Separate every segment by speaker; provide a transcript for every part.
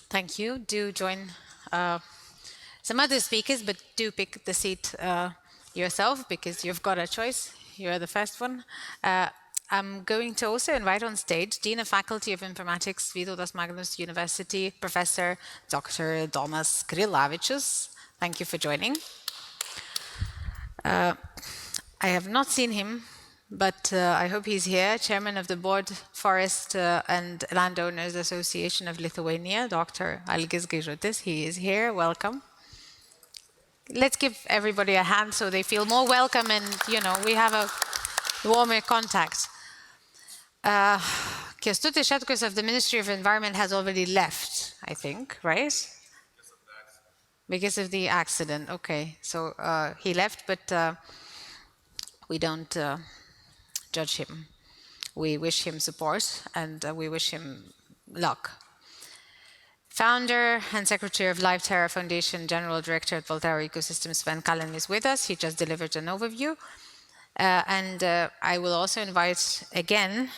Speaker 1: Thank you. Do join some other speakers, but do pick the seat yourself because you've got a choice. You're the first one. I'm going to also invite on stage Dean of Faculty of Informatics, Vytautas Magnus University, Professor Dr. Domas Krilavičius. Thank you for joining. I have not seen him, but I hope he's here. Chairman of the Board, Forest and Landowners Association of Lithuania, Dr. Algis Gaižutis. He is here. Welcome. Let's give everybody a hand so they feel more welcome and, we have a warmer contact. Kęstutis Šetkus of the Ministry of Environment has already left, I think, right? Because of the accident. Okay, so he left, but we don't judge him. We wish him support and we wish him luck. Founder and Secretary of Live Terra Foundation, General Director at Volterra Ecosystems, Sven Kallen is with us. He just delivered an overview. And I will also invite again,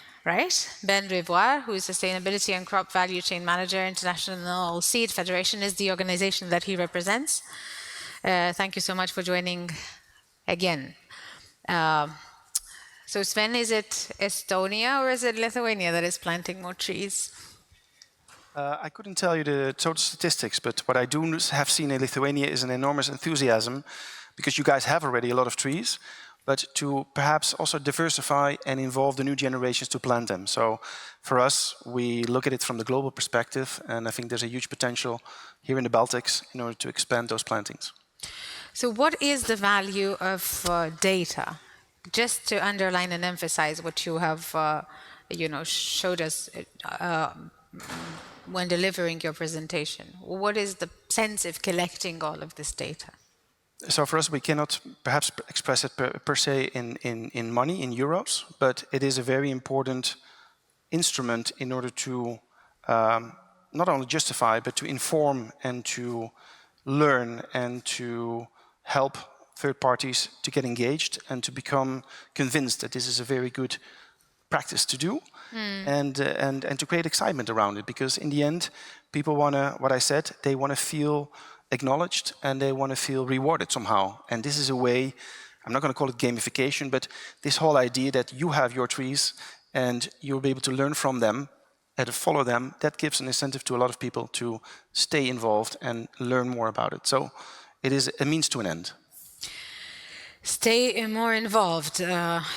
Speaker 1: Ben Rivoire, who is Sustainability and Crop Value Chain Manager, International Seed Federation is the organization that he represents. Thank you so much for joining again. So Sven, is it Estonia or is it Lithuania that is planting more trees?
Speaker 2: I couldn't tell you the total statistics, but what I do have seen in Lithuania is an enormous enthusiasm because you guys have already a lot of trees, but to perhaps also diversify and involve the new generations to plant them. So for us, we look at it from the global perspective, and I think there's a huge potential here in the Baltics in order to expand those plantings.
Speaker 1: So what is the value of data? Just to underline and emphasize what you have showed us when delivering your presentation. What is the sense of collecting all of this data?
Speaker 2: So for us, we cannot perhaps express it per se in money, in euros, but it is a very important instrument in order to not only justify, but to inform and to learn and to help third parties to get engaged and to become convinced that this is a very good practice to do and to create excitement around it. Because in the end, people want to, what I said, they want to feel acknowledged and they want to feel rewarded somehow. And this is a way, I'm not going to call it gamification, but this whole idea that you have your trees and you'll be able to learn from them and follow them, that gives an incentive to a lot of people to stay involved and learn more about it. So it is a means to an end.
Speaker 1: Stay more involved.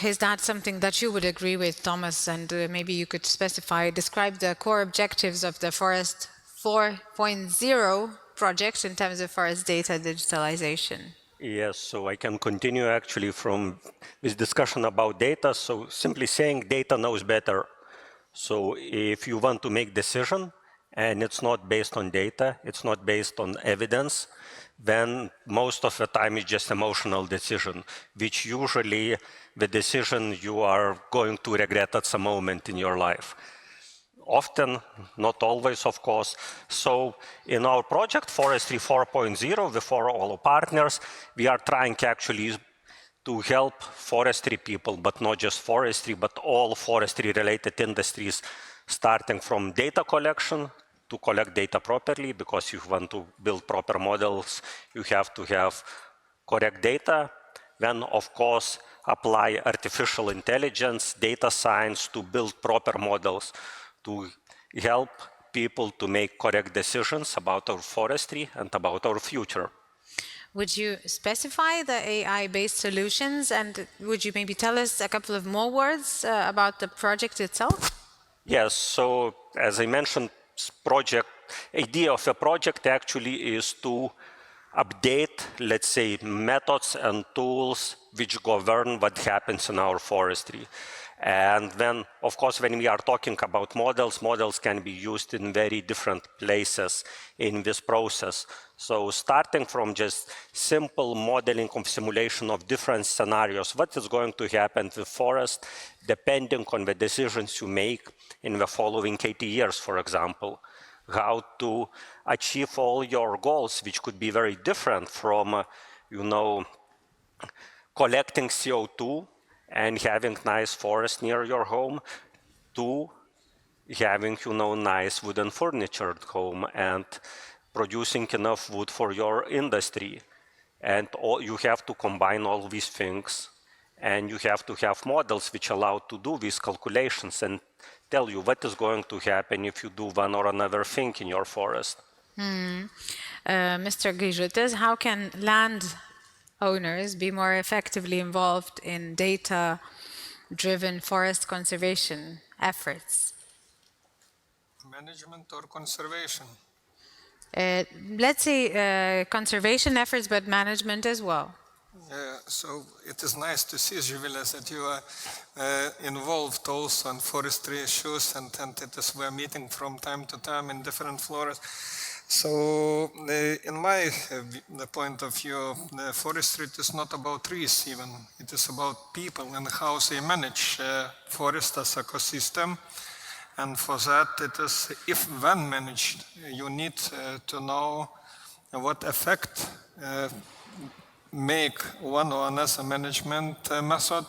Speaker 1: Is that something that you would agree with, Thomas? And maybe you could describe the core objectives of the Forest 4.0 project in terms of forest data digitalization.
Speaker 3: Yes, so I can continue actually from this discussion about data. So simply saying data knows better. So if you want to make decision and it's not based on data, it's not based on evidence, then most of the time it's just emotional decision, which usually the decision you are going to regret at some moment in your life. Often, not always, of course. So in our project, Forestry 4.0, with all partners, we are trying actually to help forestry people, but not just forestry, but all forestry-related industries, starting from data collection, to collect data properly, because if you want to build proper models, you have to have correct data. Then, of course, apply artificial intelligence, data science to build proper models to help people to make correct decisions about our forestry and about our future.
Speaker 1: Would you specify the AI-based solutions, and would you maybe tell us a couple of more words about the project itself?
Speaker 3: Yes, so as I mentioned, idea of a project actually is to update, let's say, methods and tools which govern what happens in our forestry. And then, of course, when we are talking about models, models can be used in very different places in this process. So starting from just simple modeling of simulation of different scenarios, what is going to happen with forest, depending on the decisions you make in the following 80 years, for example, how to achieve all your goals, which could be very different from, collecting CO2 and having nice forest near your home, to having, nice wooden furniture at home and producing enough wood for your industry. And you have to combine all these things, and you have to have models which allow to do these calculations and tell you what is going to happen if you do one or another thing in your forest.
Speaker 1: Mr. Grižutis, how can land owners be more effectively involved in data-driven forest conservation efforts?
Speaker 4: Management or conservation?
Speaker 1: Let's say conservation efforts, but management as well.
Speaker 4: So it is nice to see, Živilė, that you are involved also in forestry issues, and we're meeting from time to time in different floras. So in my point of view, forestry is not about trees even. It is about people and how they manage forest as ecosystem. And for that, it is, if when managed, you need to know what effect make one or another management method,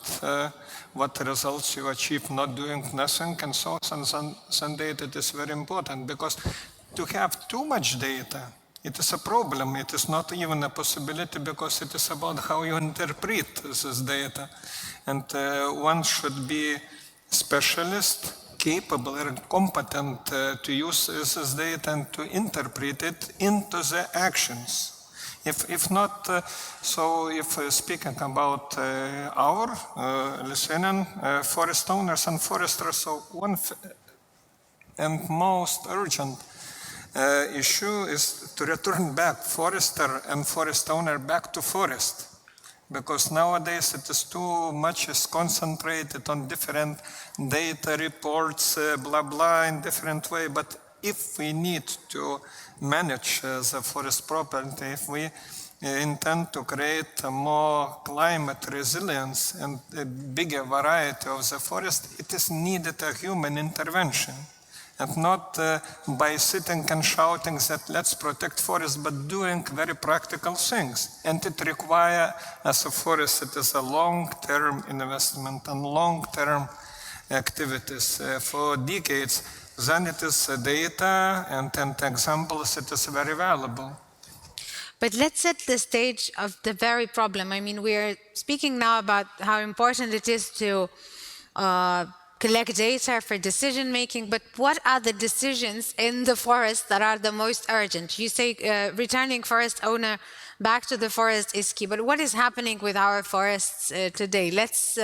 Speaker 4: what results you achieve not doing nothing, and so on. Some data is very important, because to have too much data, it is a problem. It is not even a possibility, because it is about how you interpret this data. And one should be specialist, capable and competent to use this data and to interpret it into the actions. If not, so if speaking about our Lithuanian forest owners and foresters, so one and most urgent issue is to return back forester and forest owner back to forest. Because nowadays it is too much is concentrated on different data reports, blah, blah, in different way. But if we need to manage the forest properly, if we intend to create a more climate resilience and a bigger variety of the forest, it is needed a human intervention. And not by sitting and shouting that let's protect forests, but doing very practical things. And it requires, as a forest, it is a long-term investment and long-term activities for decades. Then it is data and examples, it is very valuable.
Speaker 1: But let's set the stage of the very problem. I mean, we are speaking now about how important it is to collect data for decision-making, but what are the decisions in the forest that are the most urgent? You say returning forest owner back to the forest is key, but what is happening with our forests today? Let's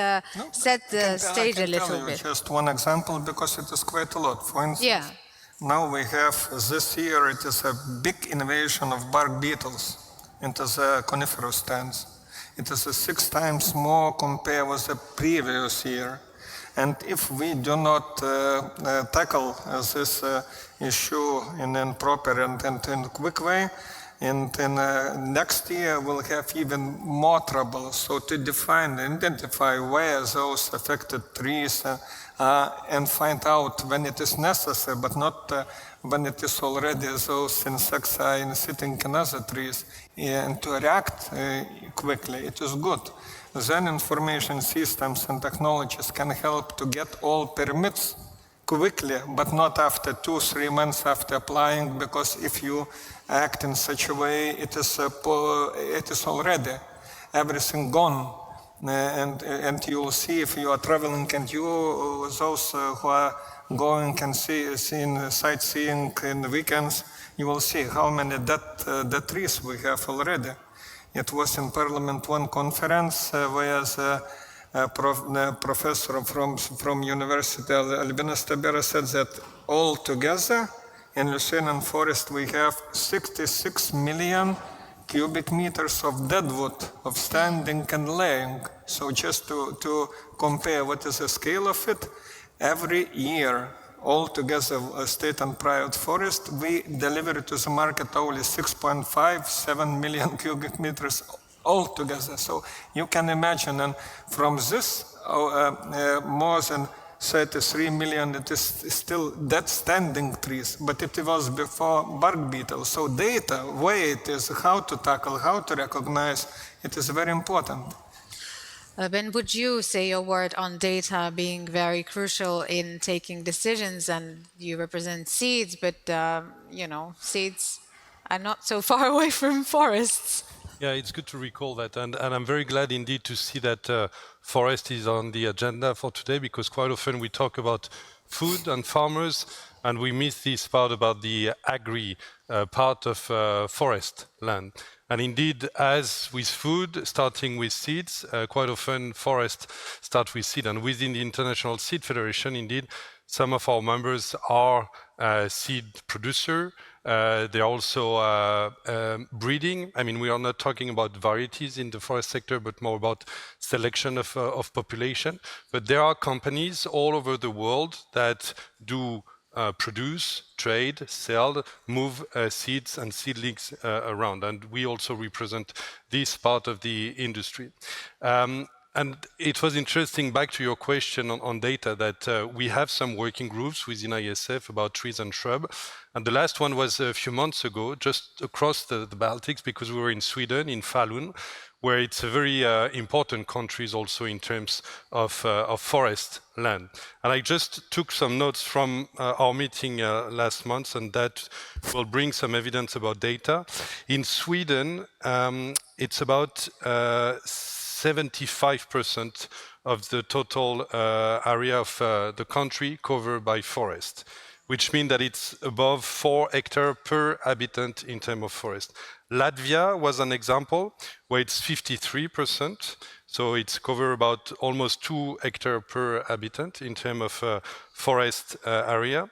Speaker 1: set the stage a little bit.
Speaker 4: Just one example, because it is quite a lot. For instance, now we have this year, it is a big invasion of bark beetles into the coniferous stands. It is 6 times more compared with the previous year. And if we do not tackle this issue in a proper and in a quick way, and next year we'll have even more trouble. So to define, identify where those affected trees and find out when it is necessary, but not when it is already those insects are sitting in other trees, and to react quickly, it is good. Then information systems and technologies can help to get all permits quickly, but not after 2-3 months after applying, because if you act in such a way, it is already everything gone. And you will see if you are traveling and those who are going and seeing sightseeing in weekends, you will see how many dead trees we have already. It was in Parliament one conference where the professor from University of Albinas Tabera said that all together in Lithuanian forest we have 66 million cubic meters of dead wood, of standing and laying. So just to compare what is the scale of it, every year altogether state and private forest, we deliver to the market only 6.57 million cubic meters altogether. So you can imagine, and from this more than 33 million, it is still dead standing trees, but it was before bark beetle. So data, where it is, how to tackle, how to recognize, it is very important.
Speaker 1: Ben, would you say a word on data being very crucial in taking decisions? And you represent seeds, but seeds are not so far away from forests.
Speaker 5: Yeah, it's good to recall that, and I'm very glad indeed to see that forest is on the agenda for today, because quite often we talk about food and farmers, and we miss this part about the agri part of forest land. And indeed, as with food, starting with seeds, quite often forests start with seed. And within the International Seed Federation, indeed, some of our members are seed producer. They're also breeding. I mean, we are not talking about varieties in the forest sector, but more about selection of population. But there are companies all over the world that do produce, trade, sell, move seeds and seedlings around. And we also represent this part of the industry. And it was interesting, back to your question on data, that we have some working groups within ISF about trees and shrub. And the last one was a few months ago, just across the Baltics, because we were in Sweden, in Falun, where it's a very important country also in terms of forest land. And I just took some notes from our meeting last month, and that will bring some evidence about data. In Sweden, it's about 75% of the total area of the country covered by forest, which means that it's above 4 hectares per habitant in terms of forest. Latvia was an example where it's 53%, so it's covered about almost 2 hectares per habitant in terms of forest area.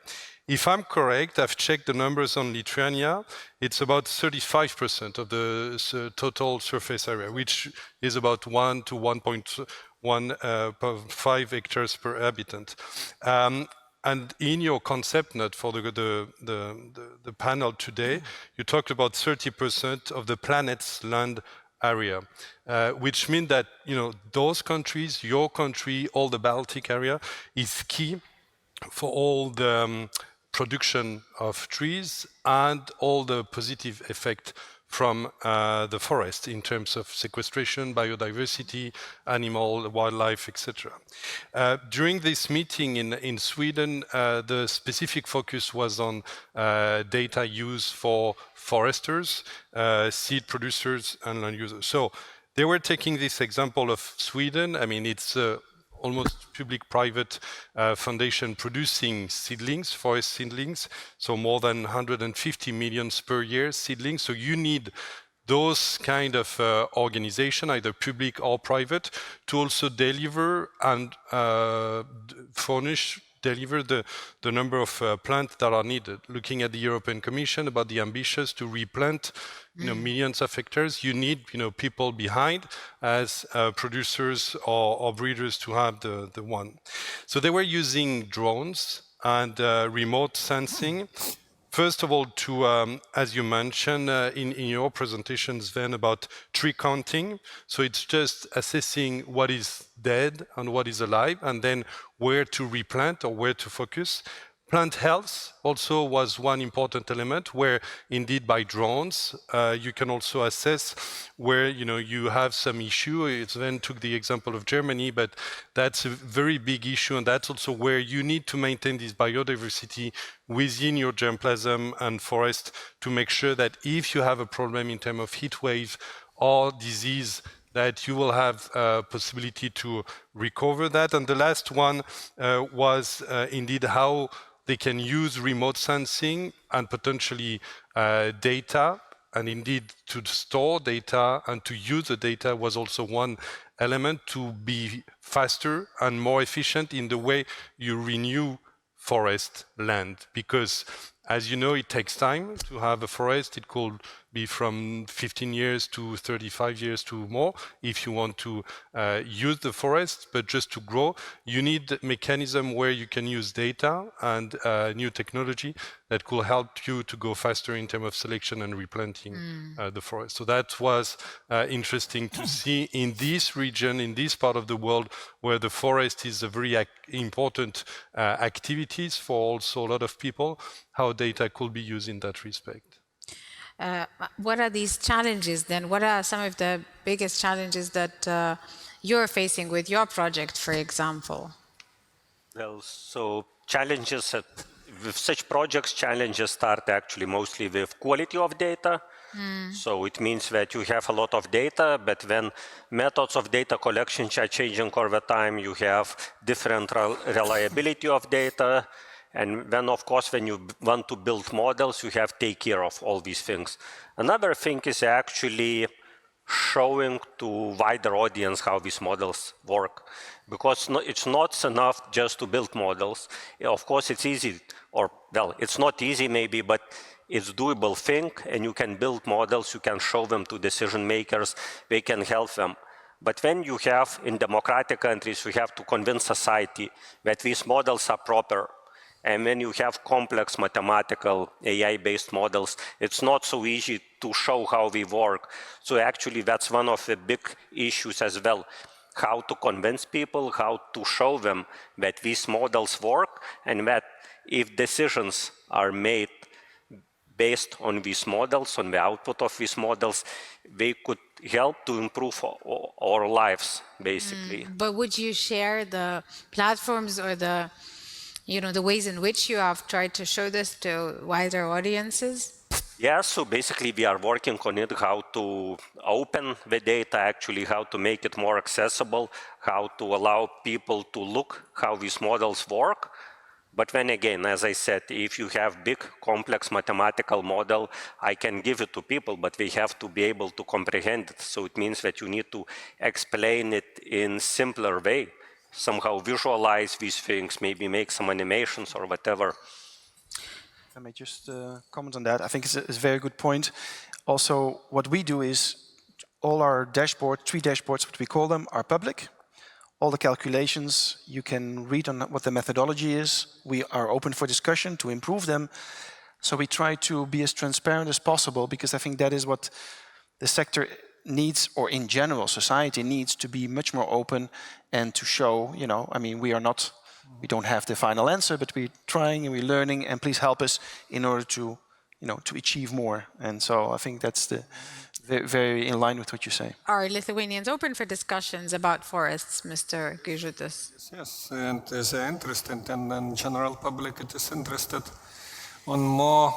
Speaker 5: If I'm correct, I've checked the numbers on Lithuania, it's about 35% of the total surface area, which is about 1 to 1.5 hectares per habitant. And in your concept note for the panel today, you talked about 30% of the planet's land area, which means that those countries, your country, all the Baltic area, is key for all the production of trees and all the positive effect from the forest in terms of sequestration, biodiversity, animal, wildlife, etc. During this meeting in Sweden, the specific focus was on data use for foresters, seed producers, and land users. So they were taking this example of Sweden. I mean, it's almost public-private foundation producing seedlings, forest seedlings, so more than 150 million per year seedlings. So you need those kind of organization, either public or private, to also deliver and deliver the number of plants that are needed. Looking at the European Commission about the ambitions to replant millions of hectares, you need people behind as producers or breeders to have the one. So they were using drones and remote sensing. First of all, to, as you mentioned in your presentation, Sven, about tree counting. So it's just assessing what is dead and what is alive, and then where to replant or where to focus. Plant health also was one important element, where indeed by drones you can also assess where you have some issue. Sven took the example of Germany, but that's a very big issue, and that's also where you need to maintain this biodiversity within your germplasm and forest to make sure that if you have a problem in terms of heat wave or disease, that you will have a possibility to recover that. And the last one was indeed how they can use remote sensing and potentially data, and indeed to store data and to use the data was also one element to be faster and more efficient in the way you renew forest land. Because as you know, it takes time to have a forest. It could be from 15 years to 35 years to more if you want to use the forest. But just to grow, you need a mechanism where you can use data and new technology that could help you to go faster in terms of selection and replanting the forest. So that was interesting to see in this region, in this part of the world, where the forest is a very important activities for also a lot of people, how data could be used in that respect.
Speaker 1: What are these challenges then? What are some of the biggest challenges that you're facing with your project, for example?
Speaker 3: Well, so challenges with such projects, challenges start actually mostly with quality of data. So it means that you have a lot of data, but when methods of data collection are changing over time, you have different reliability of data. And then, of course, when you want to build models, you have to take care of all these things. Another thing is actually showing to wider audience how these models work. Because it's not enough just to build models. Of course, it's easy, or well, it's not easy maybe, but it's doable thing, and you can build models, you can show them to decision makers, they can help them. But when you have, in democratic countries, you have to convince society that these models are proper. And when you have complex mathematical AI-based models, it's not so easy to show how they work. So actually, that's one of the big issues as well. How to convince people, how to show them that these models work, and that if decisions are made based on these models, on the output of these models, they could help to improve our lives, basically.
Speaker 1: But would you share the platforms or the ways in which you have tried to show this to wider audiences?
Speaker 3: Yeah, so basically we are working on it, how to open the data, actually how to make it more accessible, how to allow people to look how these models work. But then again, as I said, if you have big, complex mathematical model, I can give it to people, but they have to be able to comprehend it. So it means that you need to explain it in simpler way, somehow visualize these things, maybe make some animations or whatever.
Speaker 2: If I may just comment on that, I think it's a very good point. Also, what we do is all our dashboard, 3 dashboards, what we call them, are public. All the calculations, you can read on what the methodology is. We are open for discussion to improve them. So we try to be as transparent as possible, because I think that is what the sector needs, or in general, society needs to be much more open and to show, I mean, we don't have the final answer, but we're trying and we're learning, and please help us in order to, to achieve more. And so I think that's very in line with what you say.
Speaker 1: Are Lithuanians open for discussions about forests, Mr. Gyžutis?
Speaker 4: Yes, and is interested, and then general public it is interested on more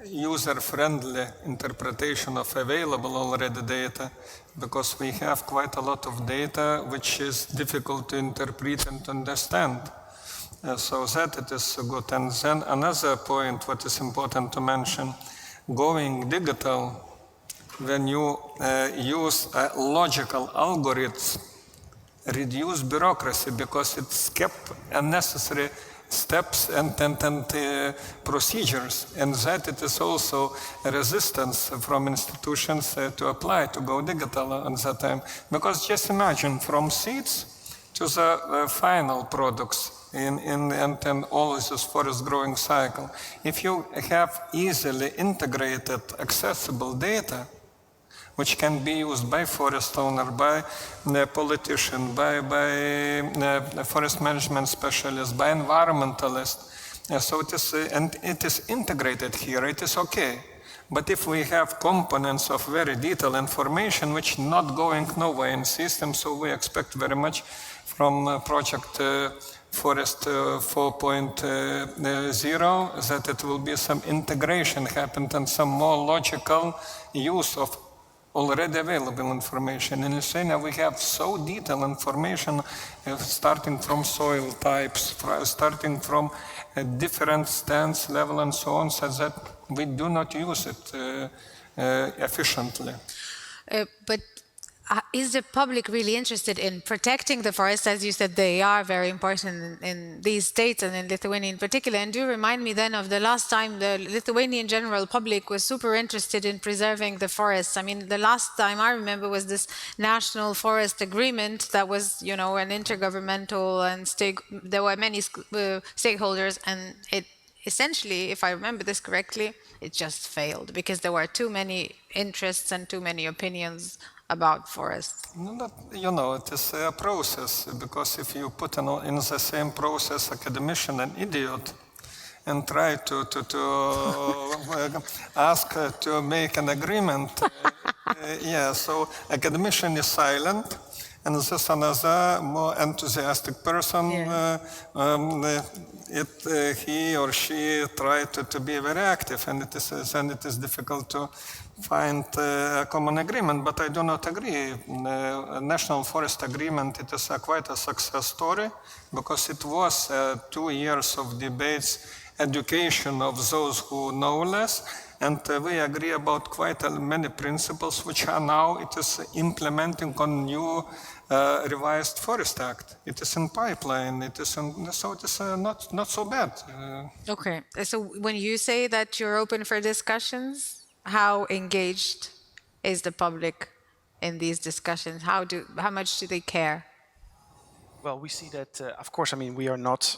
Speaker 4: user-friendly interpretation of available already data, because we have quite a lot of data which is difficult to interpret and understand. So that it is good. And then another point what is important to mention, going digital, when you use logical algorithms, reduce bureaucracy, because it skips unnecessary steps and procedures, and that it is also a resistance from institutions to apply, to go digital at that time. Because just imagine, from seeds to the final products and all this forest growing cycle, if you have easily integrated, accessible data, which can be used by forest owner, by the politician, by forest management specialist, by environmentalist. So it is, and it is integrated here, it is okay. But if we have components of very detailed information which not going nowhere in system, so we expect very much from project Forest 4.0, that it will be some integration happened and some more logical use of already available information. In Lithuania, we have so detailed information, starting from soil types, starting from a different stance level and so on, so that we do not use it efficiently.
Speaker 1: But is the public really interested in protecting the forests? As you said, they are very important in these states and in Lithuania in particular. And do remind me then of the last time the Lithuanian general public was super interested in preserving the forests. I mean, the last time I remember was this National Forest Agreement that was, an intergovernmental, and there were many stakeholders, and it essentially, if I remember this correctly, it just failed because there were too many interests and too many opinions about forests.
Speaker 4: It is a process, because if you put in the same process academician and idiot and try to ask to make an agreement, Yeah, so academician is silent, and this another more enthusiastic person, he or she try to be very active, and it is difficult to find a common agreement. But I do not agree. National Forest Agreement, it is quite a success story, because it was 2 years of debates, education of those who know less, and we agree about quite many principles which are now it is implementing on new revised Forest Act. It is in pipeline. It is so it is not so bad.
Speaker 1: Okay, so when you say that you're open for discussions, how engaged is the public in these discussions? How much do they care?
Speaker 2: Well, we see that, of course, I mean, we are not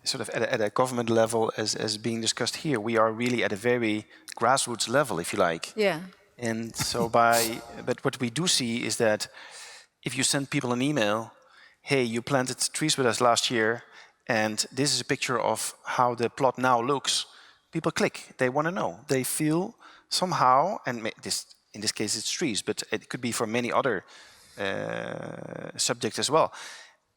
Speaker 2: sort of at a government level as being discussed here. We are really at a very grassroots level, if you like.
Speaker 1: Yeah.
Speaker 2: And so but what we do see is that if you send people an email, hey, you planted trees with us last year, and this is a picture of how the plot now looks, people click. They want to know. They feel somehow, and in this case it's trees, but it could be for many other subjects as well.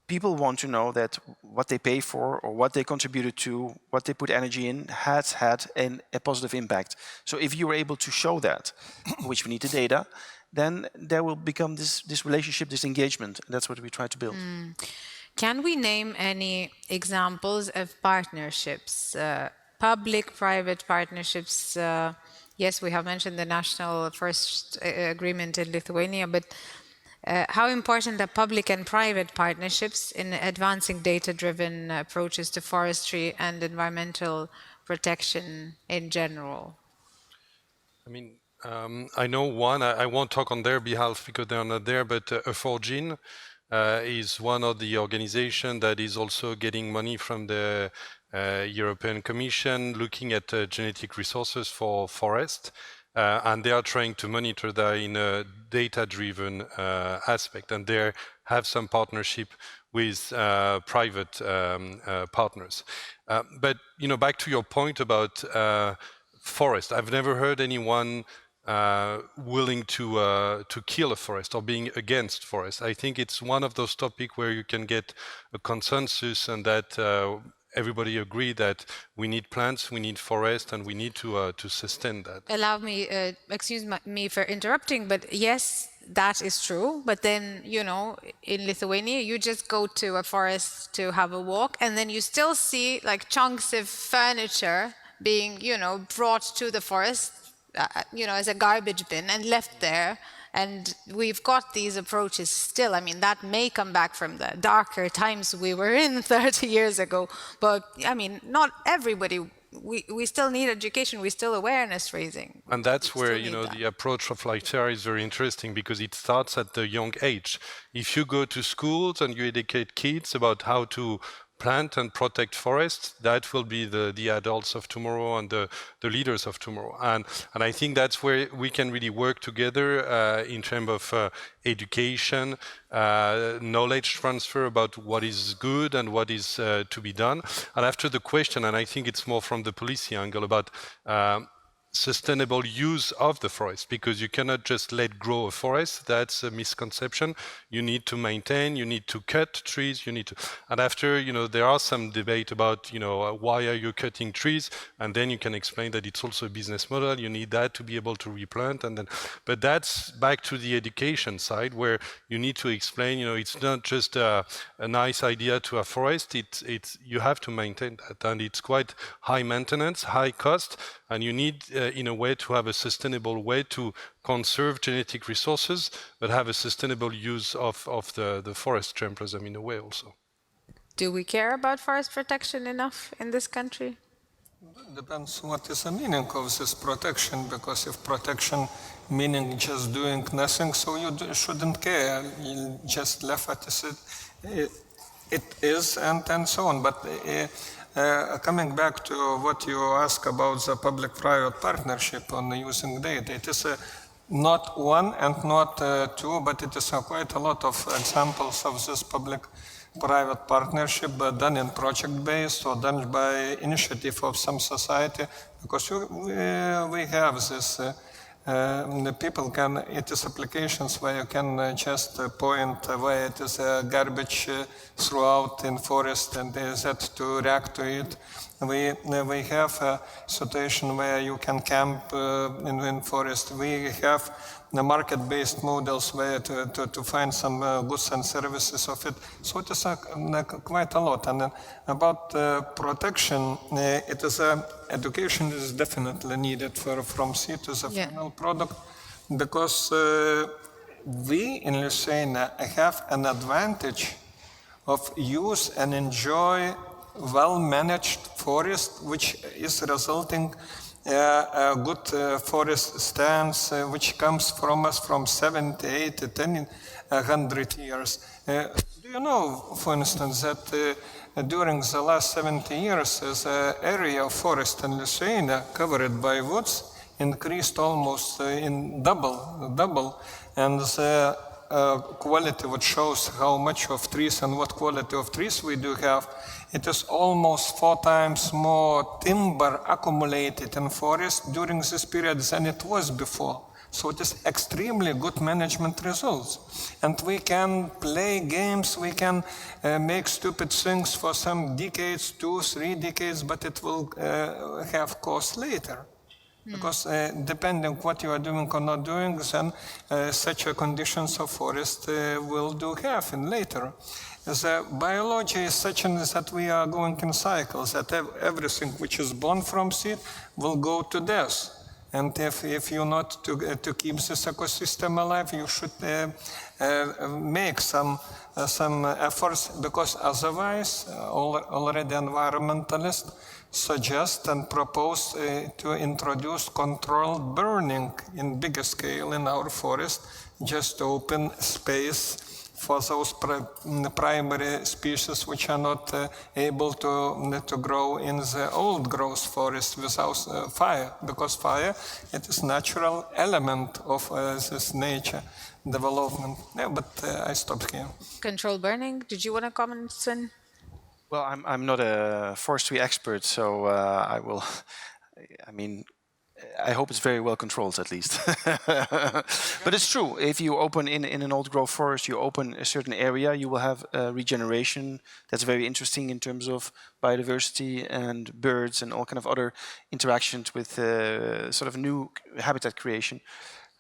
Speaker 2: People want to know that what they pay for or what they contributed to, what they put energy in, has had a positive impact. So if you were able to show that, which we need the data, then there will become this relationship, this engagement. And that's what we try to build.
Speaker 1: Can we name any examples of partnerships, public-private partnerships? Yes, we have mentioned the National Forest Agreement in Lithuania, but how important are public and private partnerships in advancing data-driven approaches to forestry and environmental protection in general?
Speaker 5: I mean, I know one, I won't talk on their behalf because they're not there, but Forgin is one of the organizations that is also getting money from the European Commission, looking at genetic resources for forest. And they are trying to monitor that in a data-driven aspect, and they have some partnership with private partners. But back to your point about forest, I've never heard anyone willing to kill a forest or being against forest. I think it's one of those topics where you can get a consensus, and that everybody agree that we need plants, we need forest, and we need to sustain that.
Speaker 1: Allow me, excuse me for interrupting, but yes, that is true. But then, in Lithuania, you just go to a forest to have a walk, and then you still see like chunks of furniture being, brought to the forest, as a garbage bin and left there. And we've got these approaches still. I mean, that may come back from the darker times we were in 30 years ago. But, I mean, not everybody. We still need education. We still awareness raising.
Speaker 5: And that's where, the approach of Lightera is very interesting, because it starts at the young age. If you go to schools and you educate kids about how to plant and protect forests, that will be the adults of tomorrow and the leaders of tomorrow. And I think that's where we can really work together in terms of education, knowledge transfer about what is good and what is to be done. And after the question, and I think it's more from the policy angle, about sustainable use of the forest, because you cannot just let grow a forest. That's a misconception. You need to maintain, you need to cut trees, and after, there are some debate about, why are you cutting trees? And then you can explain that it's also a business model. You need that to be able to replant. But that's back to the education side, where you need to explain, it's not just a nice idea to a forest. You have to maintain that, and it's quite high maintenance, high cost, and you need in a way to have a sustainable way to conserve genetic resources, but have a sustainable use of the forest germplasm in a way also.
Speaker 1: Do we care about forest protection enough in this country?
Speaker 4: Depends what is the meaning of this protection, because if protection meaning just doing nothing, so you shouldn't care. You just left it as it is, and so on. But coming back to what you asked about the public-private partnership on using data, it is not one and not two, but it is quite a lot of examples of this public-private partnership done in project-based or done by initiative of some society, because we have this the people can, it is applications where you can just point where it is garbage throughout in forest and that to react to it. We have a situation where you can camp in forest. We have the market-based models where to find some goods and services of it. So it is quite a lot. And about protection, it is education is definitely needed from seed to the final product, because we in Lithuania have an advantage of use and enjoy well-managed forest, which is resulting good forest stands, which comes from us from 70, 80, 10, 100 years. Do you know, for instance, that during the last 70 years, the area of forest in Lithuania covered by woods increased almost in double, and the quality which shows how much of trees and what quality of trees we do have, it is almost 4 times more timber accumulated in forest during this period than it was before. So it is extremely good management results. And we can play games, we can make stupid things for some decades, 2, 3 decades, but it will have cost later. Because depending what you are doing or not doing, then such a conditions of forest will do have in later. The biology is such that we are going in cycles, that everything which is born from seed will go to death. And if you not to keep this ecosystem alive, you should make some efforts, because otherwise already environmentalists suggest and propose to introduce controlled burning in bigger scale in our forest, just to open space for those primary species which are not able to grow in the old growth forest without fire, because fire, it is natural element of this nature development. Yeah, but I stopped here.
Speaker 1: Control burning. Did you want to comment, Sven?
Speaker 2: Well, I'm not a forestry expert, so I will. I mean, I hope it's very well controlled, at least. But it's true. If you open in an old growth forest, you open a certain area, you will have regeneration. That's very interesting in terms of biodiversity and birds and all kind of other interactions with sort of new habitat creation.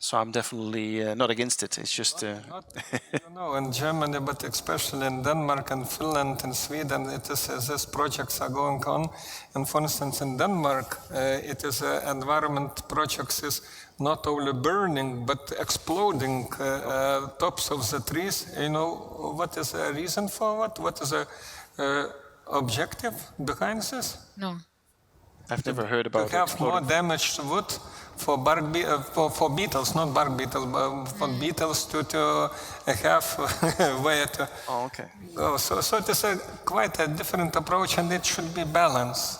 Speaker 2: So I'm definitely not against it. It's just...
Speaker 4: in Germany, but especially in Denmark and Finland and Sweden, it is these projects are going on. And for instance, in Denmark, it is environment projects is not only burning, but exploding tops of the trees. You know, what is the reason for what? What is the objective behind this?
Speaker 1: No.
Speaker 2: I've never heard about it.
Speaker 4: To have more damaged wood for for beetles, not bark beetles, but for beetles to have where to go. So it is quite a different approach, and it should be balanced.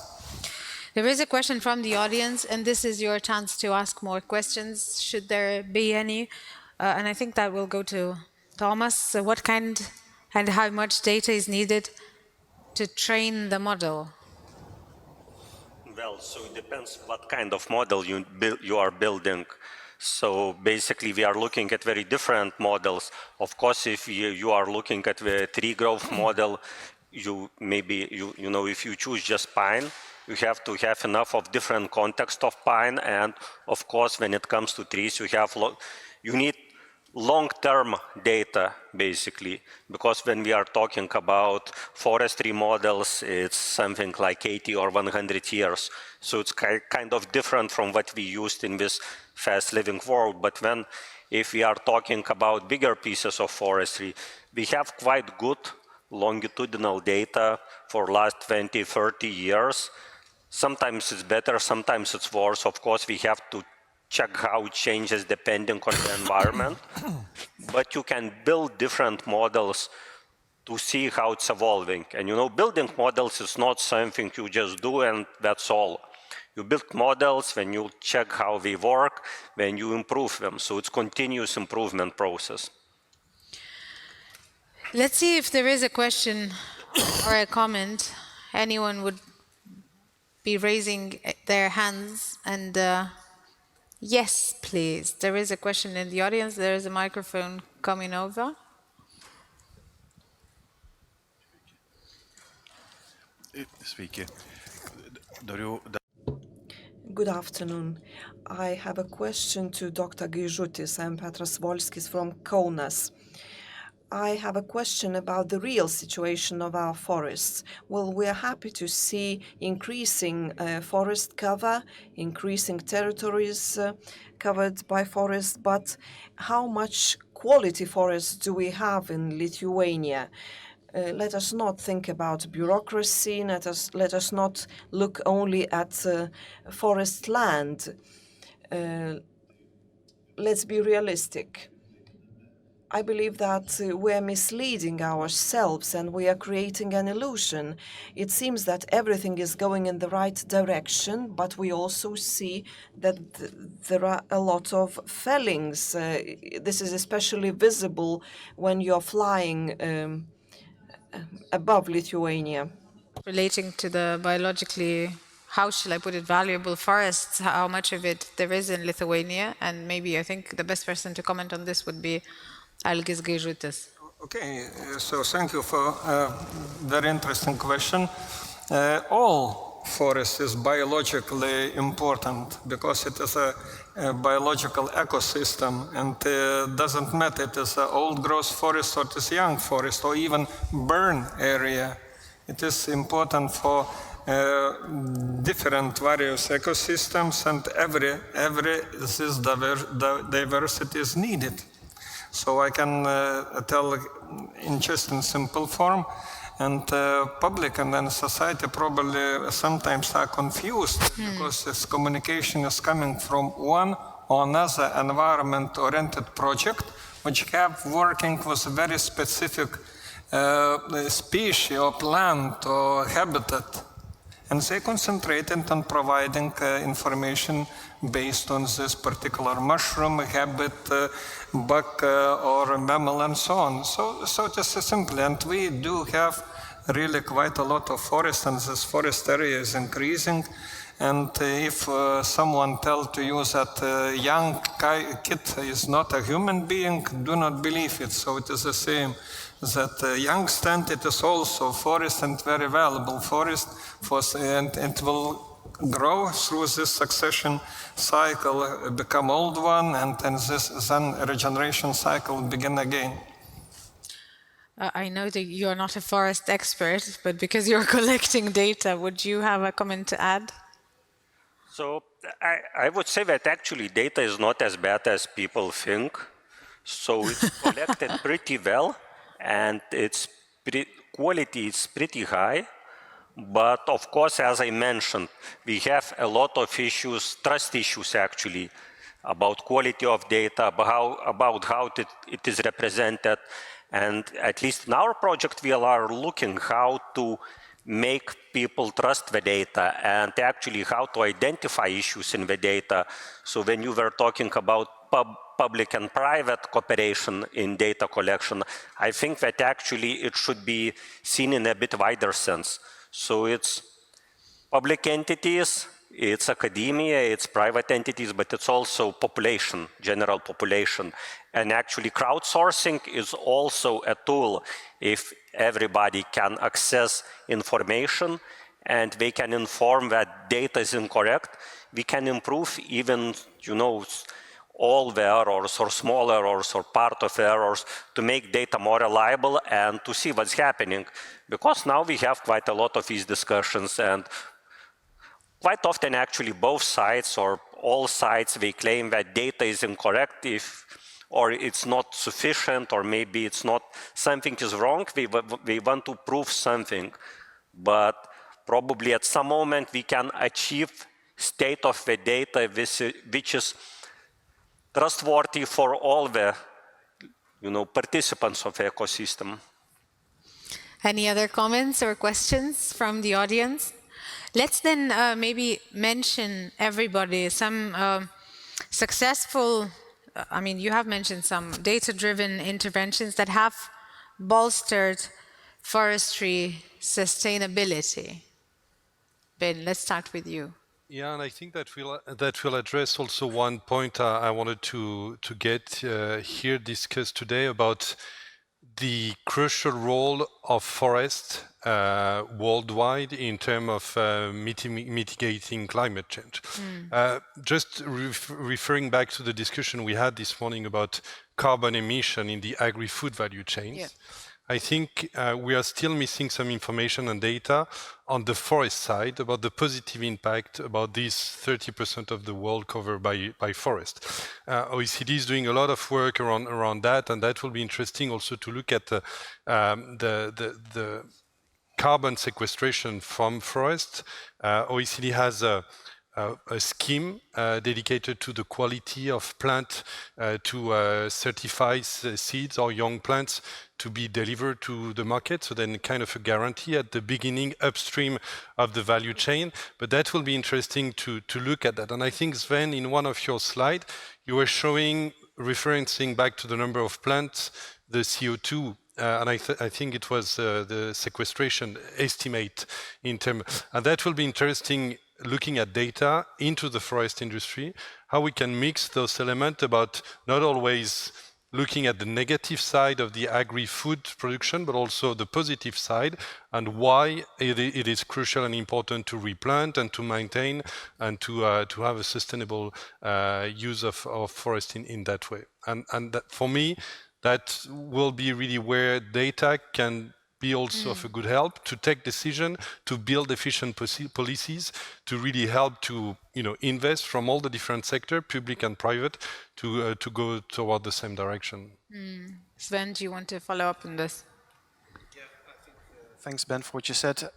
Speaker 1: There is a question from the audience, and this is your chance to ask more questions, should there be any. And I think that will go to Thomas. So what kind and how much data is needed to train the model?
Speaker 3: Well, so it depends what kind of model you are building. So basically, we are looking at very different models. Of course, if you are looking at the tree growth model, you know, if you choose just pine, you have to have enough of different context of pine. And of course, when it comes to trees, you need long-term data, basically, because when we are talking about forestry models, it's something like 80 or 100 years. So it's kind of different from what we used in this fast-living world. But if we are talking about bigger pieces of forestry, we have quite good longitudinal data for last 20, 30 years. Sometimes it's better, sometimes it's worse. Of course, we have to check how it changes depending on the environment, but you can build different models to see how it's evolving. And you know, building models is not something you just do and that's all. You build models when you check how they work, when you improve them. So it's continuous improvement process.
Speaker 1: Let's see if there is a question or a comment. Anyone would be raising their hands, and Yes, please. There is a question in the audience. There is a microphone coming over.
Speaker 6: Sveiki.
Speaker 7: Good afternoon. I have a question to Dr. Gaižutis. I'm Petras Volskis from Kaunas. I have a question about the real situation of our forests. Well, we are happy to see increasing forest cover, increasing territories covered by forests, but how much quality forests do we have in Lithuania? Let us not think about bureaucracy. Let us not look only at forest land. Let's be realistic. I believe that we are misleading ourselves and we are creating an illusion. It seems that everything is going in the right direction, but we also see that there are a lot of fellings. This is especially visible when you're flying above Lithuania.
Speaker 1: Relating to the biologically, how shall I put it, valuable forests, how much of it there is in Lithuania, and maybe I think the best person to comment on this would be Algis Gaižutis.
Speaker 4: Okay, so thank you for a very interesting question. All forest is biologically important because it is a biological ecosystem, and doesn't matter it is an old growth forest or it is young forest or even burn area. It is important for different various ecosystems, and every this diversity is needed. So I can tell in just in simple form, and public and then society probably sometimes are confused because this communication is coming from one or another environment-oriented project, which have working with very specific species or plant or habitat. And they concentrated on providing information based on this particular mushroom, habit, bug, or mammal, and so on. So just simply, and we do have really quite a lot of forest, and this forest area is increasing. And if someone tells to you that a young kid is not a human being, do not believe it. So it is the same. That young stand, it is also forest and very valuable forest, and it will grow through this succession cycle, become old one, and then regeneration cycle begin again.
Speaker 1: I know that you're not a forest expert, but because you're collecting data, would you have a comment to add?
Speaker 3: So I would say that actually data is not as bad as people think. So it's collected pretty well, and its quality is pretty high. But of course, as I mentioned, we have a lot of issues, trust issues actually, about quality of data, about how it is represented. And at least in our project, we are looking how to make people trust the data and actually how to identify issues in the data. So when you were talking about public and private cooperation in data collection, I think that actually it should be seen in a bit wider sense. So it's public entities, it's academia, it's private entities, but it's also population, general population. And actually crowdsourcing is also a tool if everybody can access information and they can inform that data is incorrect. We can improve even, all the errors or small errors or part of errors to make data more reliable and to see what's happening. Because now we have quite a lot of these discussions, and quite often actually both sides or all sides, they claim that data is incorrect or it's not sufficient, or maybe it's not, something is wrong. They want to prove something, but probably at some moment we can achieve state of the data which is trustworthy for all the participants of the ecosystem.
Speaker 1: Any other comments or questions from the audience? Let's then maybe mention everybody some successful, you have mentioned some data-driven interventions that have bolstered forestry sustainability. Ben, let's start with you.
Speaker 5: Yeah, and I think that will address also one point I wanted to get here discussed today about the crucial role of forest worldwide in terms of mitigating climate change. Just referring back to the discussion we had this morning about carbon emission in the agri-food value chains.
Speaker 1: Yeah.
Speaker 5: I think we are still missing some information and data on the forest side about the positive impact about these 30% of the world covered by forest. OECD is doing a lot of work around that, and that will be interesting also to look at the carbon sequestration from forest. OECD has a scheme dedicated to the quality of plant to certify seeds or young plants to be delivered to the market. So then kind of a guarantee at the beginning upstream of the value chain. But that will be interesting to look at that. And I think, Sven, in one of your slides, you were showing, referencing back to the number of plants, the CO2 and I think it was the sequestration estimate in terms, and that will be interesting looking at data into the forest industry, how we can mix those elements about not always looking at the negative side of the agri-food production, but also the positive side, and why it is crucial and important to replant and to maintain and to have a sustainable use of forest in that way. And that, for me, that will be really where data can be also of a good help to take decision, to build efficient policies, to really help to invest from all the different sectors, public and private, to go toward the same direction.
Speaker 1: Sven, do you want to follow up on this?
Speaker 2: Yeah, I think, thanks, Ben, for what you said.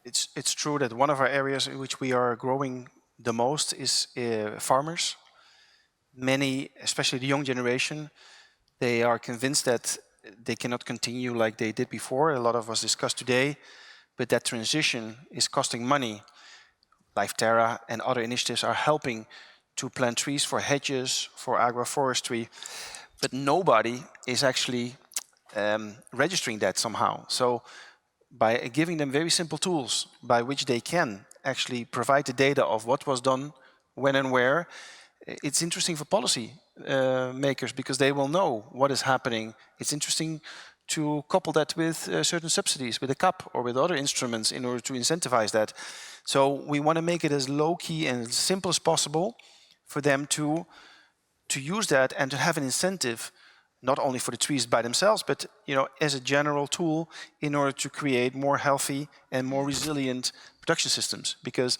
Speaker 2: It's true that one of our areas in which we are growing the most is farmers. Many, especially the young generation, they are convinced that they cannot continue like they did before. A lot of us discussed today, but that transition is costing money. LifeTerra and other initiatives are helping to plant trees for hedges, for agroforestry, but nobody is actually registering that somehow. So by giving them very simple tools by which they can actually provide the data of what was done, when and where, it's interesting for policy makers because they will know what is happening. It's interesting to couple that with certain subsidies, with a CAP or with other instruments in order to incentivize that. So we want to make it as low-key and as simple as possible for them to use that and to have an incentive, not only for the trees by themselves, but as a general tool in order to create more healthy and more resilient production systems. Because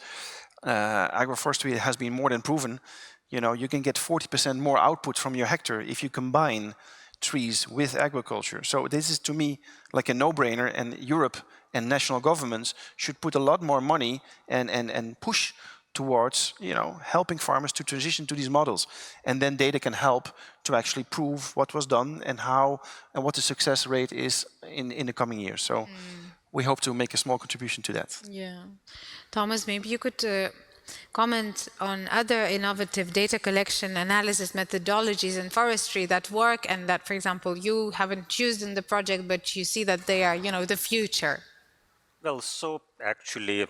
Speaker 2: agroforestry has been more than proven. You can get 40% more output from your hectare if you combine trees with agriculture. So this is, to me, like a no-brainer, and Europe and national governments should put a lot more money and push towards helping farmers to transition to these models. And then data can help to actually prove what was done and how and what the success rate is in the coming years. So we hope to make a small contribution to that.
Speaker 1: Yeah. Thomas, maybe you could comment on other innovative data collection analysis methodologies in forestry that work and that, for example, you haven't used in the project, but you see that they are, the future.
Speaker 3: Well, so actually,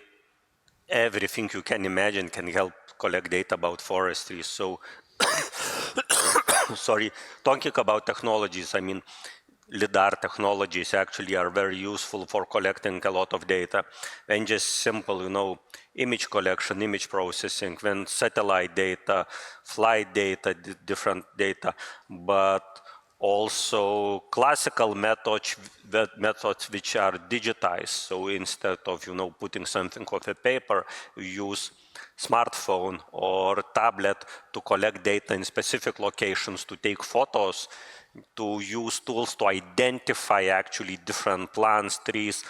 Speaker 3: everything you can imagine can help collect data about forestry. So, sorry, talking about technologies, I mean, LiDAR technologies actually are very useful for collecting a lot of data. And just simple, image collection, image processing, when satellite data, flight data, different data, but also classical methods which are digitized. So instead of, putting something on a paper, you use smartphone or tablet to collect data in specific locations, to take photos, to use tools to identify actually different plants, trees,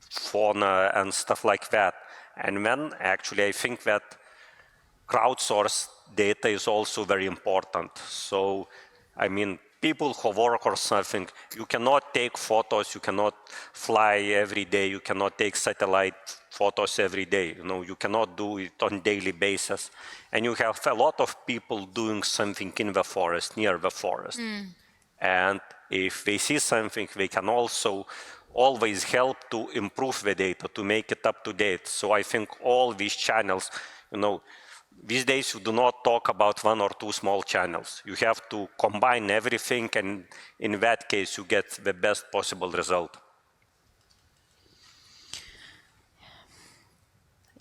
Speaker 3: fauna, and stuff like that. And then actually I think that crowdsourced data is also very important. So, I mean, people who work or something, you cannot take photos, you cannot fly every day, you cannot take satellite photos every day, you cannot do it on daily basis. And you have a lot of people doing something in the forest, near the forest. And if they see something, they can also always help to improve the data, to make it up to date. So I think all these channels, these days you do not talk about one or two small channels. You have to combine everything, and in that case you get the best possible result.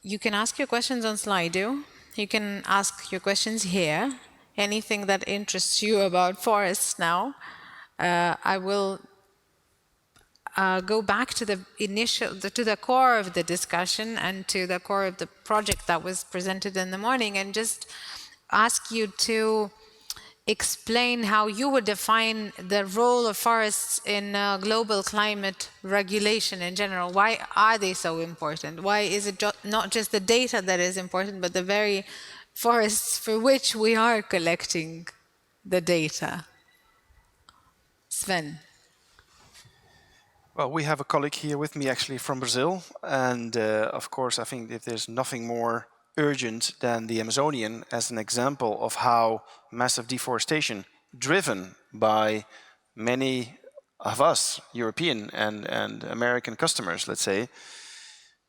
Speaker 1: You can ask your questions on Slido. You can ask your questions here. Anything that interests you about forests now. I will go back to the to the core of the discussion and to the core of the project that was presented in the morning, and just ask you to explain how you would define the role of forests in global climate regulation in general. Why are they so important? Why is it not just the data that is important, but the very forests for which we are collecting the data? Sven.
Speaker 2: Well, we have a colleague here with me actually from Brazil, and of course I think that there's nothing more urgent than the Amazonian as an example of how massive deforestation driven by many of us, European and American customers, let's say,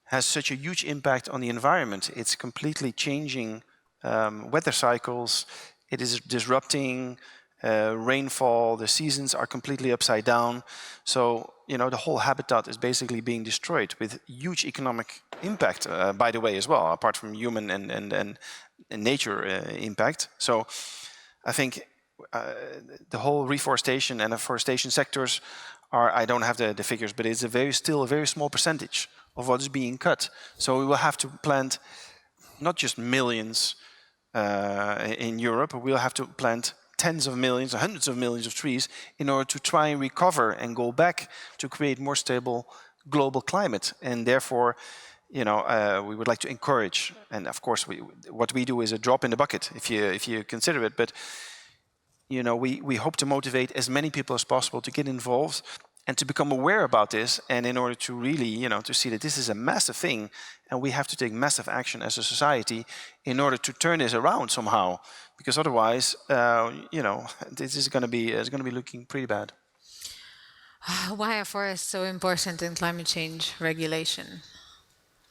Speaker 2: has such a huge impact on the environment. It's completely changing weather cycles. It is disrupting rainfall. The seasons are completely upside down. So, the whole habitat is basically being destroyed with huge economic impact, by the way, as well, apart from human and nature impact. So I think the whole reforestation and afforestation sectors are, I don't have the figures, but it's still a very small percentage of what is being cut. So we will have to plant not just millions in Europe, but we'll have to plant tens of millions, hundreds of millions of trees in order to try and recover and go back to create more stable global climate. And therefore, we would like to encourage, and of course what we do is a drop in the bucket if you consider it, but we hope to motivate as many people as possible to get involved and to become aware about this, and in order to really, to see that this is a massive thing and we have to take massive action as a society in order to turn this around somehow, because otherwise, this is going to be looking pretty bad.
Speaker 1: Why are forests so important in climate change regulation?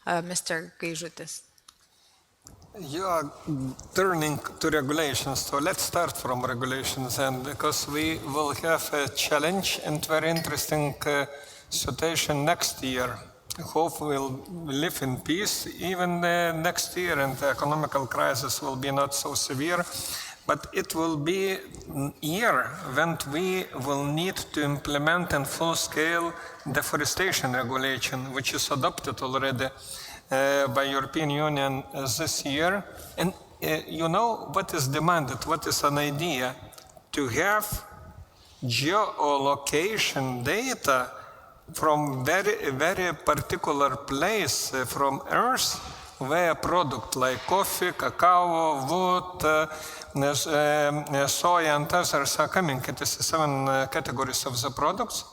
Speaker 1: Mr. Gaižutis.
Speaker 4: You are turning to regulations, so let's start from regulations, and because we will have a challenge and very interesting situation next year. I hope we'll live in peace even next year, and the economical crisis will be not so severe, but it will be a year when we will need to implement in full scale deforestation regulation, which is adopted already by European Union this year. And what is demanded, what is an idea? To have geolocation data from very, very particular place from Earth, where a product like coffee, cacao, wood, soy and others are coming. It is 7 categories of the products.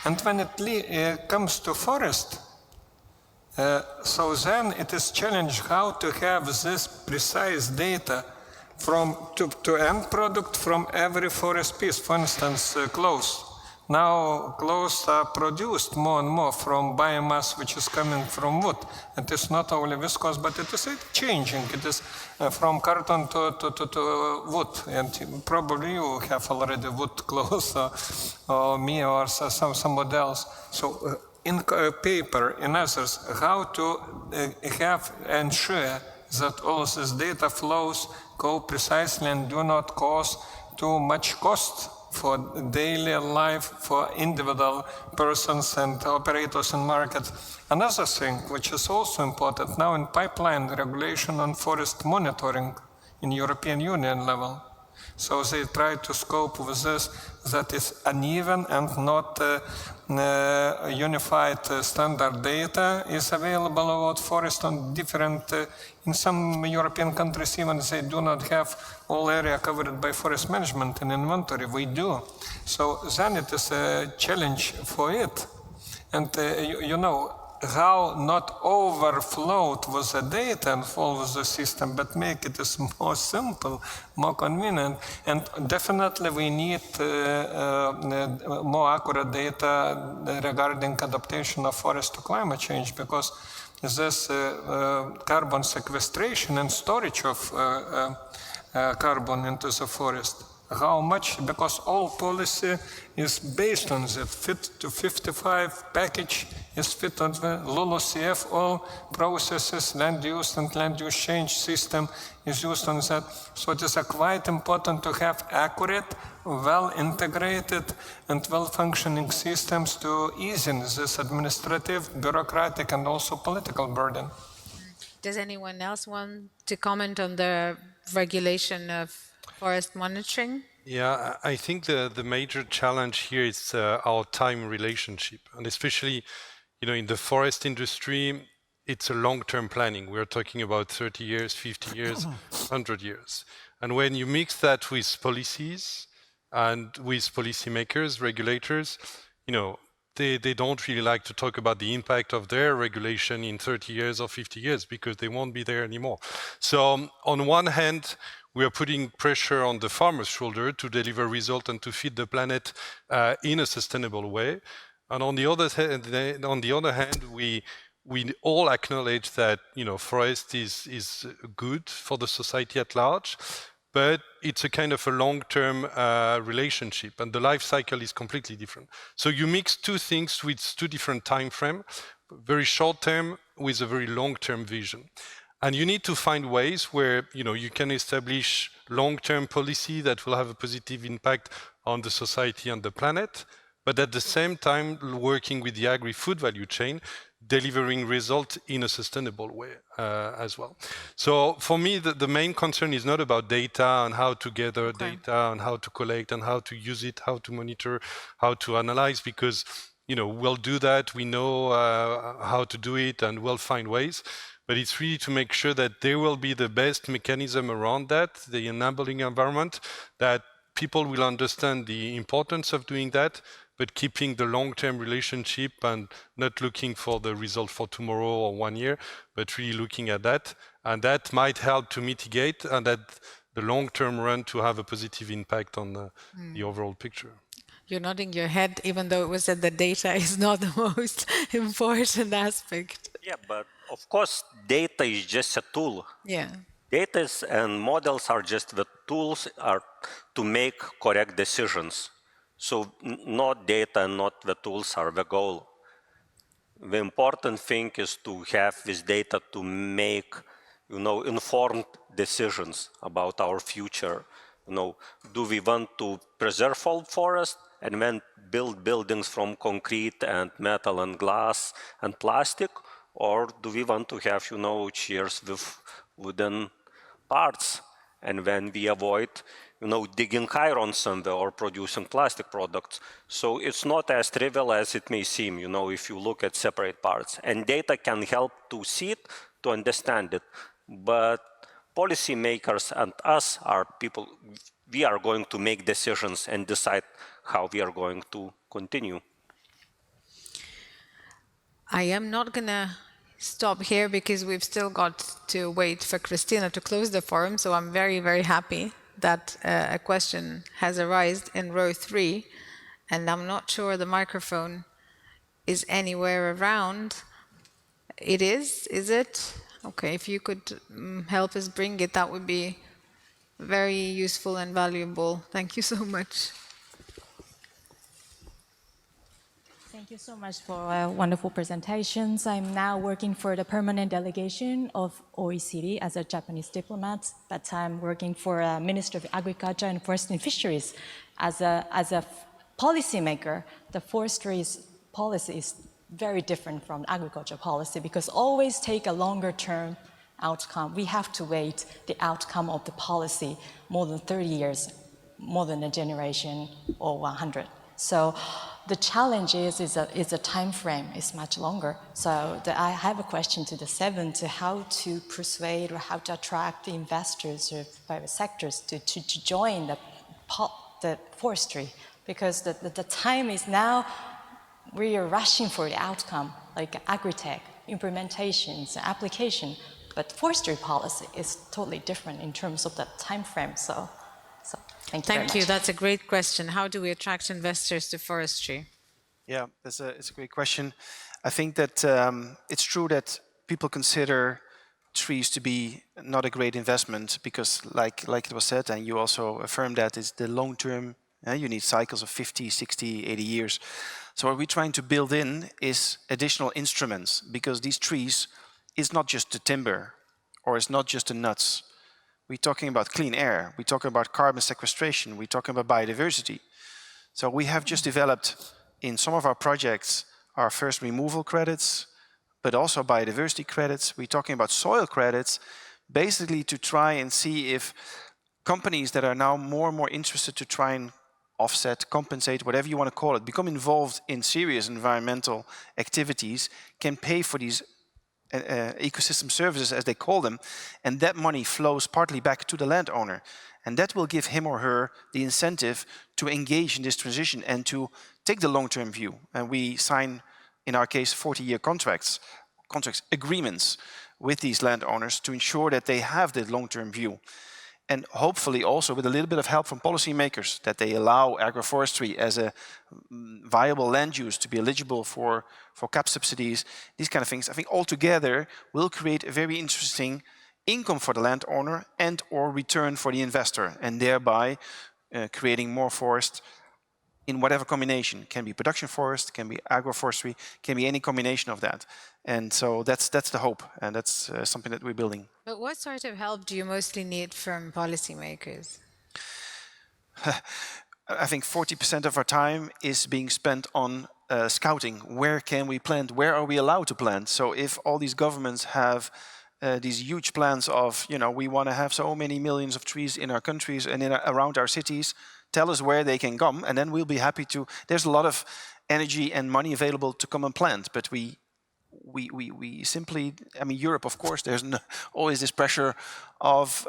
Speaker 4: And when it comes to forest, so then it is challenge how to have this precise data from to end product from every forest piece. For instance, clothes. Now clothes are produced more and more from biomass which is coming from wood. It is not only viscose, but it is changing. It is from carton to wood. And probably you have already wood clothes or me or somebody else. So in paper, in others, how to ensure that all this data flows go precisely and do not cause too much cost for daily life for individual persons and operators in market. Another thing which is also important now in pipeline regulation on forest monitoring in European Union level. So they try to scope with this that is uneven and not unified standard data is available about forest on different, in some European countries even they do not have all area covered by forest management and inventory. We do. So then it is a challenge for it. And how not overflow with the data and follow the system, but make it as more simple, more convenient. And definitely we need more accurate data regarding adaptation of forest to climate change, because this carbon sequestration and storage of carbon into the forest, how much, because all policy is based on that. Fit to 55 package is fit on the LULUCF, all processes, land use and land use change system is used on that. So it is quite important to have accurate, well integrated and well functioning systems to ease in this administrative, bureaucratic and also political burden.
Speaker 1: Does anyone else want to comment on the regulation of forest monitoring?
Speaker 5: Yeah, I think the major challenge here is our time relationship, and especially, in the forest industry, it's a long-term planning. We're talking about 30 years, 50 years, 100 years. And when you mix that with policies and with policymakers, regulators, they don't really like to talk about the impact of their regulation in 30 years or 50 years because they won't be there anymore. So on one hand, we are putting pressure on the farmer's shoulder to deliver results and to feed the planet in a sustainable way. And on the other hand, we all acknowledge that forest is good for the society at large, but it's a kind of a long-term relationship, and the life cycle is completely different. So you mix two things with two different time frames, very short-term with a very long-term vision. And you need to find ways where you can establish long-term policy that will have a positive impact on the society and the planet, but at the same time working with the agri-food value chain, delivering results in a sustainable way as well. So for me, the main concern is not about data and how to gather data and how to collect and how to use it, how to monitor, how to analyze, because we'll do that, we know how to do it, and we'll find ways. But it's really to make sure that there will be the best mechanism around that, the enabling environment, that people will understand the importance of doing that, but keeping the long-term relationship and not looking for the result for tomorrow or 1 year, but really looking at that. And that might help to mitigate and at the long-term run to have a positive impact on the overall picture.
Speaker 1: You're nodding your head, even though it was said that data is not the most important aspect.
Speaker 3: Yeah, but of course, data is just a tool.
Speaker 1: Yeah.
Speaker 3: Data and models are just the tools to make correct decisions. So not data and not the tools are the goal. The important thing is to have this data to make, informed decisions about our future. Do we want to preserve all forests and then build buildings from concrete and metal and glass and plastic? Or do we want to have, chairs with wooden parts? And then we avoid, digging iron somewhere or producing plastic products. So it's not as trivial as it may seem, if you look at separate parts. And data can help to see it, to understand it. But policymakers and us are people, we are going to make decisions and decide how we are going to continue.
Speaker 1: I am not going to stop here because we've still got to wait for Christina to close the forum. So I'm very, very happy that a question has arisen in row 3, and I'm not sure the microphone is anywhere around. It is it? Okay, if you could help us bring it, that would be very useful and valuable. Thank you so much.
Speaker 8: Thank you so much for wonderful presentations. I'm now working for the permanent delegation of OECD as a Japanese diplomat, but I'm working for a Minister of Agriculture and Forestry and Fisheries. As a policymaker, the forestry policy is very different from agriculture policy because always take a longer term outcome. We have to wait the outcome of the policy more than 30 years, more than a generation or 100. So the challenge is a time frame is much longer. So I have a question to the 7 to how to persuade or how to attract the investors or private sectors to join the forestry, because the time is now we are rushing for the outcome, like agri-tech, implementations, application, but forestry policy is totally different in terms of that time frame. So thank you very much.
Speaker 1: Thank you. That's a great question. How do we attract investors to forestry?
Speaker 2: Yeah, it's a great question. I think that it's true that people consider trees to be not a great investment because, like it was said, and you also affirmed that, it's the long term. You need cycles of 50, 60, 80 years. So what we're trying to build in is additional instruments, because these trees is not just the timber or it's not just the nuts. We're talking about clean air. We're talking about carbon sequestration. We're talking about biodiversity. So we have just developed in some of our projects our first removal credits, but also biodiversity credits. We're talking about soil credits, basically to try and see if companies that are now more and more interested to try and offset, compensate, whatever you want to call it, become involved in serious environmental activities, can pay for these ecosystem services, as they call them, and that money flows partly back to the landowner. And that will give him or her the incentive to engage in this transition and to take the long-term view. And we sign, in our case, 40-year contracts, agreements with these landowners to ensure that they have the long-term view. And hopefully also with a little bit of help from policymakers, that they allow agroforestry as a viable land use to be eligible for CAP subsidies, these kind of things. I think altogether will create a very interesting income for the landowner and or return for the investor, and thereby creating more forest in whatever combination. Can be production forest, can be agroforestry, can be any combination of that. And so that's the hope, and that's something that we're building.
Speaker 1: But what sort of help do you mostly need from policymakers?
Speaker 2: I think 40% of our time is being spent on scouting. Where can we plant? Where are we allowed to plant? So if all these governments have these huge plans of, we want to have so many millions of trees in our countries and around our cities, tell us where they can come, and then we'll be happy to. There's a lot of energy and money available to come and plant, but we simply, Europe, of course, there's always this pressure of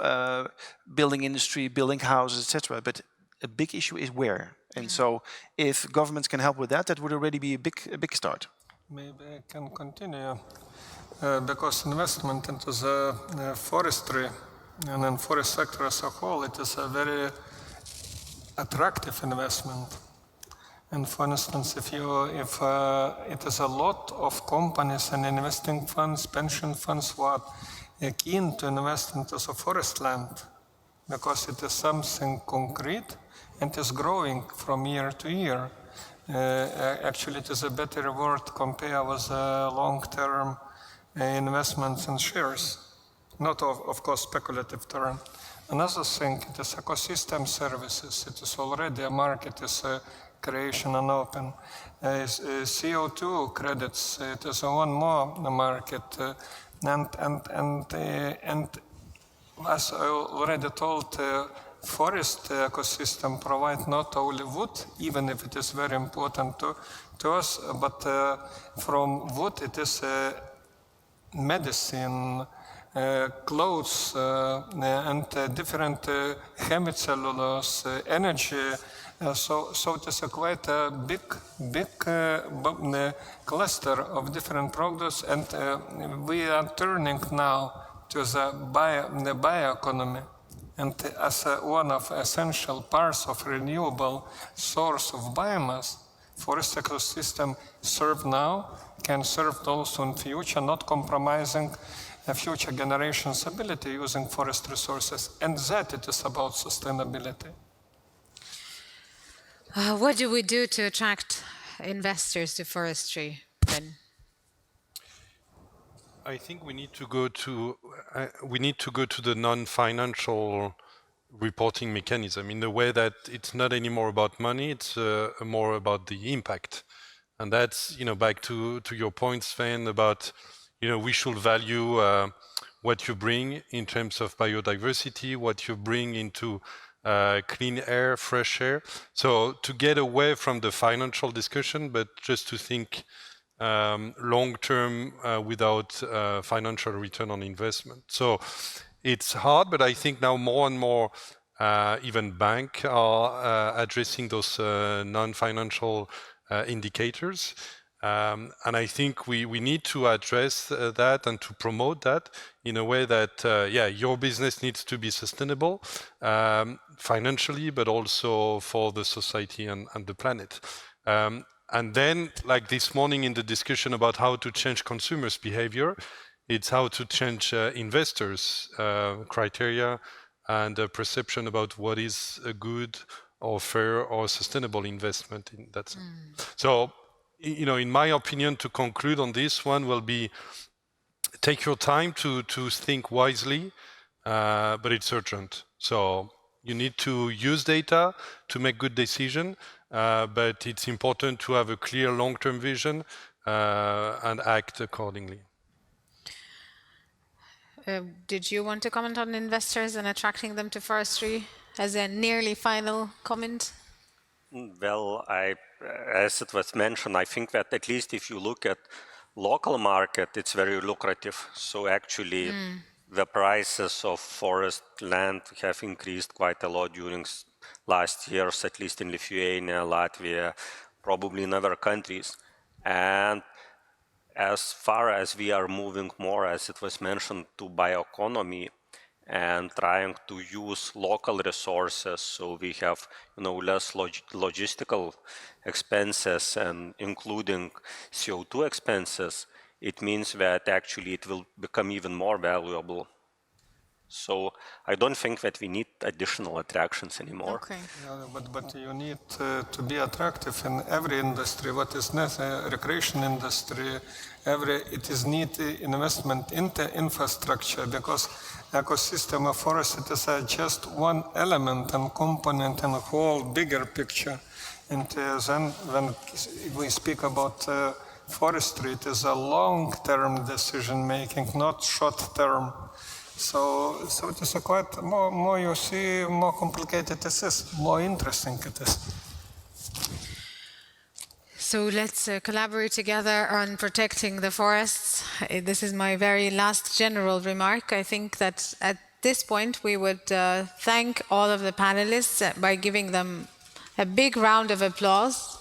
Speaker 2: building industry, building houses, etc. But a big issue is where. And so if governments can help with that, that would already be a big start.
Speaker 4: Maybe I can continue. Because investment into the forestry and in forest sector as a whole, it is a very attractive investment. And for instance, if it is a lot of companies and investing funds, pension funds, who are keen to invest into the forest land, because it is something concrete and is growing from year to year. Actually, it is a better reward compared with long-term investments in shares, not of course speculative term. Another thing, it is ecosystem services. It is already a market, is creation and open. CO2 credits, it is one more market. And as I already told, forest ecosystem provide not only wood, even if it is very important to us, but from wood it is medicine, clothes, and different hemicellulose, energy. So it is quite a big cluster of different products, and we are turning now to the bioeconomy. And as one of essential parts of renewable source of biomass, forest ecosystem serve now, can serve also in future, not compromising future generations' ability using forest resources. And that it is about sustainability.
Speaker 1: What do we do to attract investors to forestry then?
Speaker 5: I think we need to go to the non-financial reporting mechanism in the way that it's not anymore about money, it's more about the impact. And that's, back to your point, Sven, about, we should value what you bring in terms of biodiversity, what you bring into clean air, fresh air. So to get away from the financial discussion, but just to think long-term without financial return on investment. So it's hard, but I think now more and more even banks are addressing those non-financial indicators. And I think we need to address that and to promote that in a way that, your business needs to be sustainable financially, but also for the society and the planet. And then, like this morning in the discussion about how to change consumers' behavior, it's how to change investors' criteria and perception about what is a good or fair or sustainable investment in that sense. So, in my opinion, to conclude on this one will be take your time to think wisely, but it's urgent. So you need to use data to make good decisions, but it's important to have a clear long-term vision and act accordingly.
Speaker 1: Did you want to comment on investors and attracting them to forestry as a nearly final comment?
Speaker 3: Well, as it was mentioned, I think that at least if you look at local market, it's very lucrative. So actually, the prices of forest land have increased quite a lot during last years, at least in Lithuania, Latvia, probably in other countries. And as far as we are moving more, as it was mentioned, to bioeconomy and trying to use local resources, so we have less logistical expenses and including CO2 expenses, it means that actually it will become even more valuable. So I don't think that we need additional attractions anymore.
Speaker 1: Okay.
Speaker 4: Yeah, but you need to be attractive in every industry. What is necessary, recreation industry, it is need investment into infrastructure, because ecosystem of forest it is just one element and component in a whole bigger picture. And then when we speak about forestry, it is a long-term decision making, not short-term. So it is a quite more you see, more complicated it is, more interesting it is.
Speaker 1: So let's collaborate together on protecting the forests. This is my very last general remark. I think that at this point we would thank all of the panelists by giving them a big round of applause.